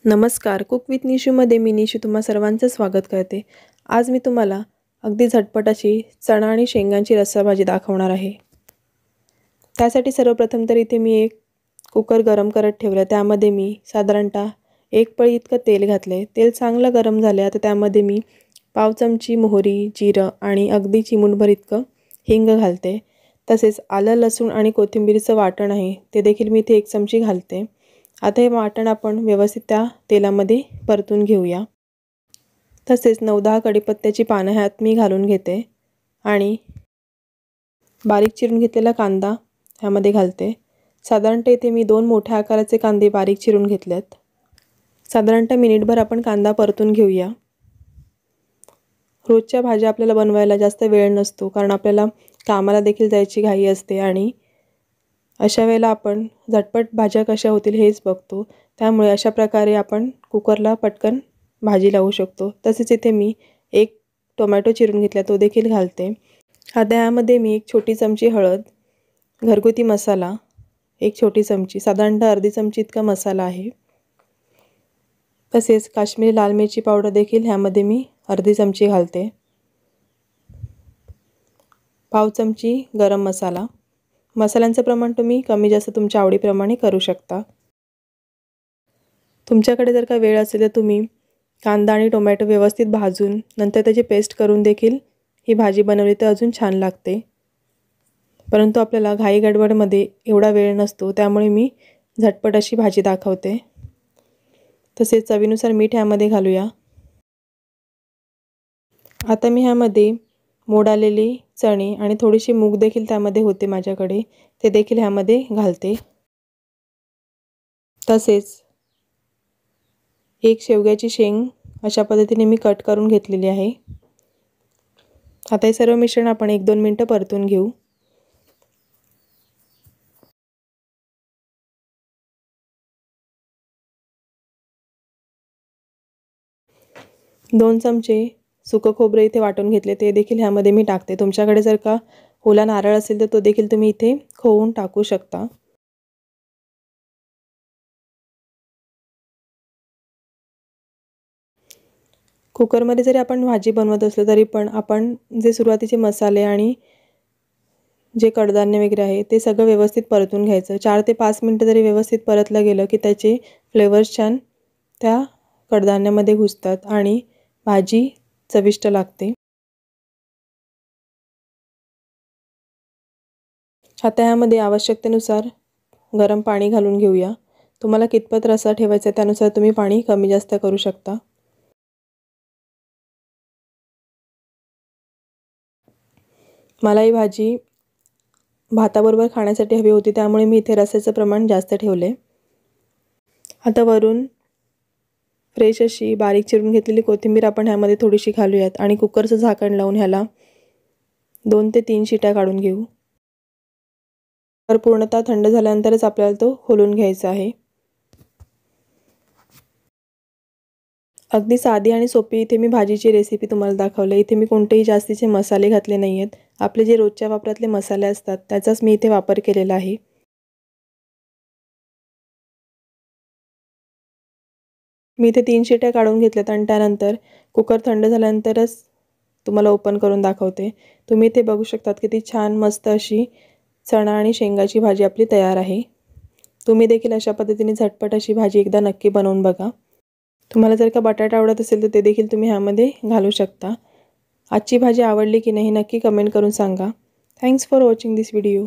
नमस्कार, cook with निशूमध्ये मी निशू तुम्हा सर्वांचं स्वागत करते। आज मी तुम्हाला अगदी झटपट अशी चणा आणि शेंगांची रस्साभाजी दाखवणार आहे। त्यासाठी सर्वप्रथम तर इथे मी एक कुकर गरम करत ठेवला। त्यामध्ये मी साधारणतः 1 पळी इतकं तेल घातले। तेल चांगलं गरम झाले आता त्यामध्ये मी पाव चमची मोहरी, जिरं आणि अगदी चिमूटभर इतकं हिंग घालते। तसेच आलं, लसूण आणि कोथिंबीरचं वाटण आहे ते देखील मी इथे 1 चमची घालते। आता हे वाटण आपण व्यवस्थित त्या तेलामध्ये परतून घेऊया। तसेच 9-10 कढीपत्त्याची पानं ह्यात मी घालून घेते आणि बारीक चिरून घेतलेला कांदा ह्यामध्ये घालते। साधारणतः इथे मी 2 मोठ्या आकाराचे कांदे बारीक चिरून घेतलेत। साधारणतः मिनिटभर आपण कांदा परतून घेऊया। रोजच्या भाज्या आपल्याला बनवायला जास्त वेळ नसतो कारण आपल्याला कामाला देखील जायची घाई असते आणि अशा वेळेला आपण झटपट भाज्या कशा होतील हेच बघतो। त्यामुळे अशा प्रकारे आपण कुकरला पटकन भाजी लावू शकतो। तसेच इथे मी 1 टोमॅटो चिरून घेतला तो देखील घालते। आता यामध्ये मी 1 छोटी चमची हळद, घरगुती मसाला 1 छोटी चमची, साधारणतः अर्धी चमची इतका मसाला आहे। तसेच काश्मीरी लाल मिरची पावडर देखील ह्यामध्ये मी अर्धी चमची घालते। पाव चमची गरम मसाला। मसाल्यांचं प्रमाण तुम्ही कमी जास्त तुमच्या आवडीप्रमाणे करू शकता। तुमच्याकडे जर का वेळ असेल तर तुम्ही कांदा आणि टोमॅटो व्यवस्थित भाजून नंतर त्याची पेस्ट करून देखील ही भाजी बनवली तर अजून छान लागते। परंतु आपल्याला घाई गडबडमध्ये एवढा वेळ नसतो त्यामुळे मी झटपट अशी भाजी दाखवते। तसेच चवीनुसार मीठ ह्यामध्ये घालूया। आता मी ह्यामध्ये मोड आलेली चणे आणि थोडीशी मूग देखील त्यामध्ये होते माझ्याकडे ते देखील ह्यामध्ये घालते। तसेच 1 शेवग्याची शेंग अशा पद्धतीने मी कट करून घेतलेली आहे। आता हे सर्व मिश्रण आपण 1-2 मिनिटं परतून घेऊ। दोन चमचे सुकं खोबरे इथे वाटून घेतले ते देखील ह्यामध्ये मी टाकते। तुमच्याकडे जर का ओला नारळ असेल तर तो देखील तुम्ही इथे खोवून टाकू शकता। कुकरमध्ये जरी आपण भाजी बनवत असलो तरी पण आपण जे सुरुवातीचे मसाले आणि जे कडधान्य वगैरे आहे ते सगळं व्यवस्थित परतून घ्यायचं। 4 ते 5 मिनिटं जरी व्यवस्थित परतलं गेलं की त्याचे फ्लेवर्स छान त्या कडधान्यामध्ये घुसतात आणि भाजी चविष्ट लागते। आता यामध्ये आवश्यकतेनुसार गरम पाणी घालून घेऊया। तुम्हाला कितपत रस्सा ठेवायचा त्यानुसार तुम्ही पाणी कमी जास्त करू शकता। मला ही भाजी भाताबरोबर खाण्यासाठी हवी होती त्यामुळे मी इथे रस्स्याचं प्रमाण जास्त ठेवले। आता वरून फ्रेश अशी बारीक चिरून घेतलेली कोथिंबीर आपण ह्यामध्ये थोडीशी घालूयात आणि कुकरचं झाकण लावून ह्याला 2 ते 3 शिट्या काढून घेऊ। तर पूर्णतः थंड झाल्यानंतरच आपल्याला तो खोलून घ्यायचा आहे। अगदी साधी आणि सोपी इथे मी भाजीची रेसिपी तुम्हाला दाखवली। इथे मी कोणतेही जास्तीचे मसाले घातले नाहीयेत। आपले जे रोजच्या वापरातले मसाले असतात त्याचाच मी इथे वापर केलेला आहे। मी इथे 3 शिट्या काढून घेतल्यात आणि त्यानंतर कुकर थंड झाल्यानंतरच तुम्हाला ओपन करून दाखवते। तुम्ही इथे बघू शकतात किती छान मस्त अशी चणा आणि शेंगाची भाजी आपली तयार आहे। तुम्ही देखील अशा पद्धतीने झटपट अशी भाजी एकदा नक्की बनवून बघा। तुम्हाला जर का बटाटा आवडत असेल तर ते देखील तुम्ही ह्यामध्ये घालू शकता। आजची भाजी आवडली की नाही नक्की कमेंट करून सांगा। Thanks for watching this video.